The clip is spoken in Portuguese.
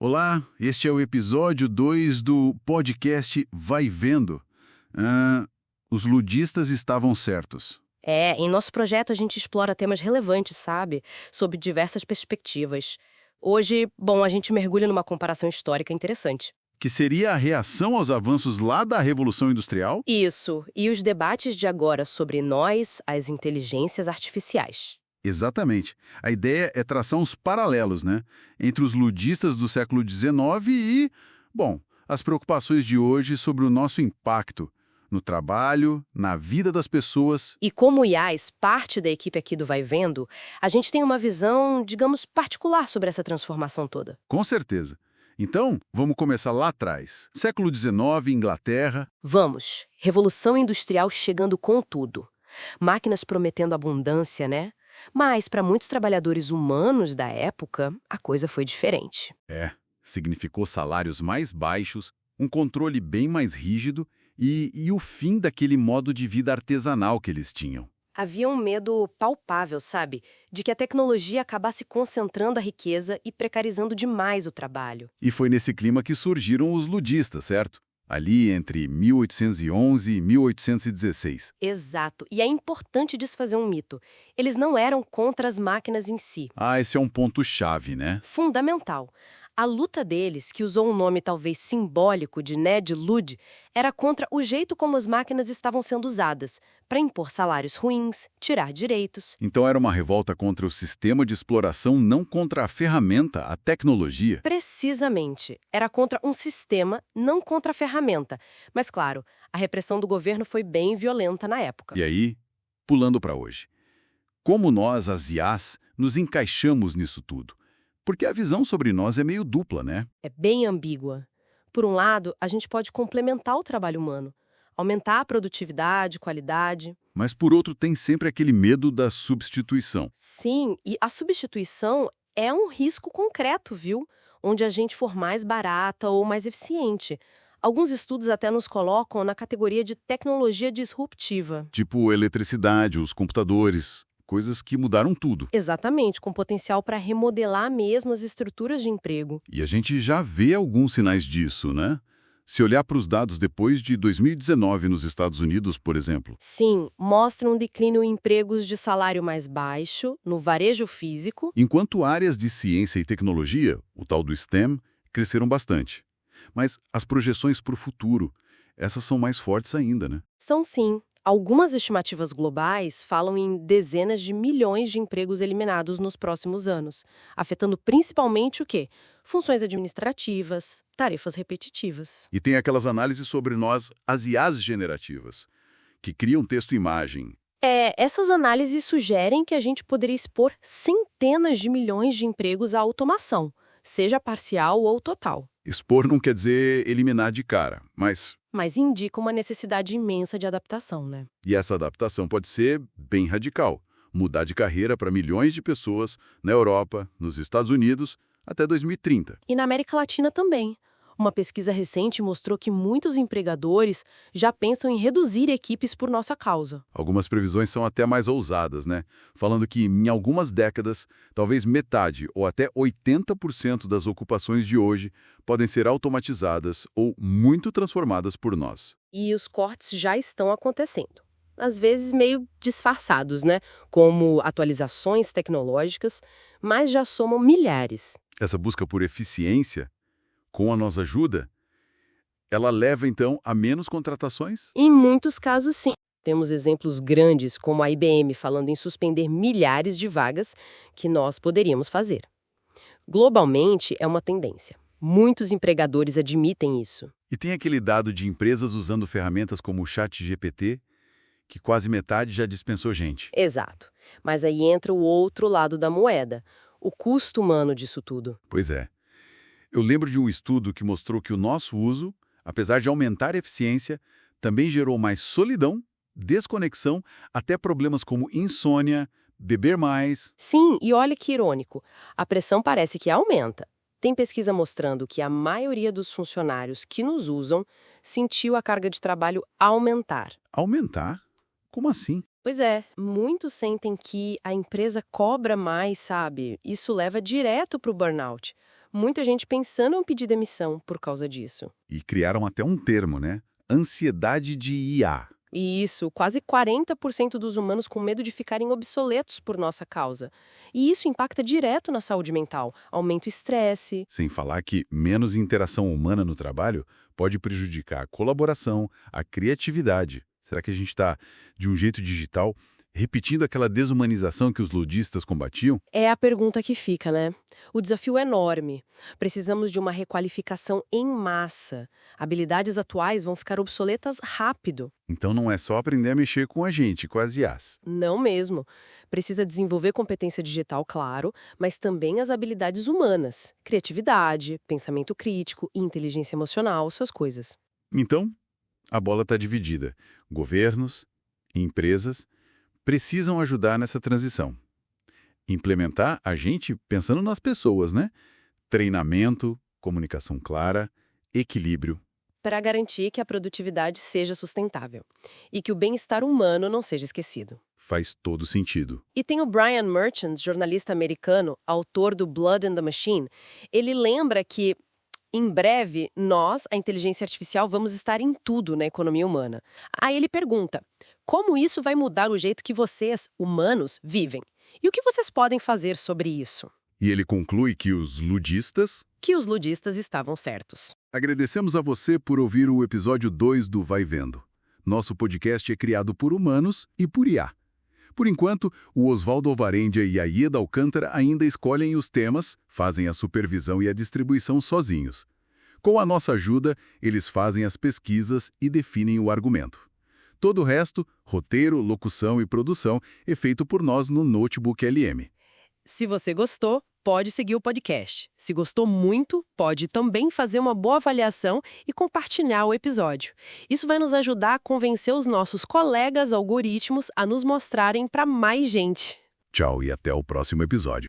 Olá, este é o episódio 2 do podcast Vai Vendo. Ah, os ludistas estavam certos. Em nosso projeto a gente explora temas relevantes, sabe? Sob diversas perspectivas. Hoje, a gente mergulha numa comparação histórica interessante. Que seria a reação aos avanços lá da Revolução Industrial? Isso, e os debates de agora sobre nós, as inteligências artificiais. Exatamente. A ideia é traçar uns paralelos, né? Entre os ludistas do século XIX e, as preocupações de hoje sobre o nosso impacto no trabalho, na vida das pessoas. E como IAs, parte da equipe aqui do Vai Vendo, a gente tem uma visão, digamos, particular sobre essa transformação toda. Com certeza. Então, vamos começar lá atrás. Século XIX, Inglaterra. Vamos, Revolução Industrial chegando com tudo. Máquinas prometendo abundância, né? Mas, para muitos trabalhadores humanos da época, a coisa foi diferente. Significou salários mais baixos, um controle bem mais rígido e o fim daquele modo de vida artesanal que eles tinham. Havia um medo palpável, sabe? De que a tecnologia acabasse concentrando a riqueza e precarizando demais o trabalho. E foi nesse clima que surgiram os ludistas, certo? Ali entre 1811 e 1816. Exato. E é importante desfazer um mito. Eles não eram contra as máquinas em si. Esse é um ponto-chave, né? Fundamental. A luta deles, que usou um nome talvez simbólico de Ned Ludd, era contra o jeito como as máquinas estavam sendo usadas, para impor salários ruins, tirar direitos. Então era uma revolta contra o sistema de exploração, não contra a ferramenta, a tecnologia. Precisamente. Era contra um sistema, não contra a ferramenta. Mas, claro, a repressão do governo foi bem violenta na época. E aí, pulando para hoje. Como nós, as IAs, nos encaixamos nisso tudo? Porque a visão sobre nós é meio dupla, né? É bem ambígua. Por um lado, a gente pode complementar o trabalho humano, aumentar a produtividade, qualidade. Mas por outro tem sempre aquele medo da substituição. Sim, e a substituição é um risco concreto, viu? Onde a gente for mais barata ou mais eficiente. Alguns estudos até nos colocam na categoria de tecnologia disruptiva. Tipo eletricidade, os computadores, coisas que mudaram tudo. Exatamente, com potencial para remodelar mesmo as estruturas de emprego. E a gente já vê alguns sinais disso, né? Se olhar para os dados depois de 2019 nos Estados Unidos, por exemplo. Sim, mostra um declínio em empregos de salário mais baixo, no varejo físico. Enquanto áreas de ciência e tecnologia, o tal do STEM, cresceram bastante. Mas as projeções para o futuro, essas são mais fortes ainda, né? São sim. Algumas estimativas globais falam em dezenas de milhões de empregos eliminados nos próximos anos, afetando principalmente o quê? Funções administrativas, tarefas repetitivas. E tem aquelas análises sobre nós, as IAs generativas, que criam texto e imagem. Essas análises sugerem que a gente poderia expor centenas de milhões de empregos à automação, seja parcial ou total. Expor não quer dizer eliminar de cara, Mas indica uma necessidade imensa de adaptação, né? E essa adaptação pode ser bem radical. Mudar de carreira para milhões de pessoas na Europa, nos Estados Unidos, até 2030. E na América Latina também. Uma pesquisa recente mostrou que muitos empregadores já pensam em reduzir equipes por nossa causa. Algumas previsões são até mais ousadas, né? Falando que em algumas décadas, talvez metade ou até 80% das ocupações de hoje podem ser automatizadas ou muito transformadas por nós. E os cortes já estão acontecendo. Às vezes meio disfarçados, né? Como atualizações tecnológicas, mas já somam milhares. Essa busca por eficiência, com a nossa ajuda, ela leva, então, a menos contratações? Em muitos casos, sim. Temos exemplos grandes, como a IBM falando em suspender milhares de vagas que nós poderíamos fazer. Globalmente, é uma tendência. Muitos empregadores admitem isso. E tem aquele dado de empresas usando ferramentas como o ChatGPT, que quase metade já dispensou gente. Exato. Mas aí entra o outro lado da moeda, o custo humano disso tudo. Pois é. Eu lembro de um estudo que mostrou que o nosso uso, apesar de aumentar a eficiência, também gerou mais solidão, desconexão, até problemas como insônia, beber mais. Sim, e olha que irônico. A pressão parece que aumenta. Tem pesquisa mostrando que a maioria dos funcionários que nos usam sentiu a carga de trabalho aumentar. Aumentar? Como assim? Pois é, muitos sentem que a empresa cobra mais, sabe? Isso leva direto para o burnout. Muita gente pensando em pedir demissão por causa disso. E criaram até um termo, né? Ansiedade de IA. E isso, quase 40% dos humanos com medo de ficarem obsoletos por nossa causa. E isso impacta direto na saúde mental, aumenta o estresse. Sem falar que menos interação humana no trabalho pode prejudicar a colaboração, a criatividade. Será que a gente está, de um jeito digital, repetindo aquela desumanização que os ludistas combatiam? É a pergunta que fica, né? O desafio é enorme. Precisamos de uma requalificação em massa. Habilidades atuais vão ficar obsoletas rápido. Então não é só aprender a mexer com a gente, com as IAs. Não mesmo. Precisa desenvolver competência digital, claro, mas também as habilidades humanas. Criatividade, pensamento crítico, inteligência emocional, essas coisas. Então, a bola está dividida. Governos, empresas, precisam ajudar nessa transição. Implementar a gente pensando nas pessoas, né? Treinamento, comunicação clara, equilíbrio. Para garantir que a produtividade seja sustentável e que o bem-estar humano não seja esquecido. Faz todo sentido. E tem o Brian Merchant, jornalista americano, autor do Blood and the Machine. Ele lembra que, em breve, nós, a inteligência artificial, vamos estar em tudo na economia humana. Aí ele pergunta, como isso vai mudar o jeito que vocês, humanos, vivem? E o que vocês podem fazer sobre isso? E ele conclui que os ludistas... Que os ludistas estavam certos. Agradecemos a você por ouvir o episódio 2 do Vai Vendo. Nosso podcast é criado por humanos e por IA. Por enquanto, o Oswaldo Alvarendia e a Ieda Alcântara ainda escolhem os temas, fazem a supervisão e a distribuição sozinhos. Com a nossa ajuda, eles fazem as pesquisas e definem o argumento. Todo o resto, roteiro, locução e produção, é feito por nós no Notebook LM. Se você gostou, pode seguir o podcast. Se gostou muito, pode também fazer uma boa avaliação e compartilhar o episódio. Isso vai nos ajudar a convencer os nossos colegas algoritmos a nos mostrarem para mais gente. Tchau e até o próximo episódio.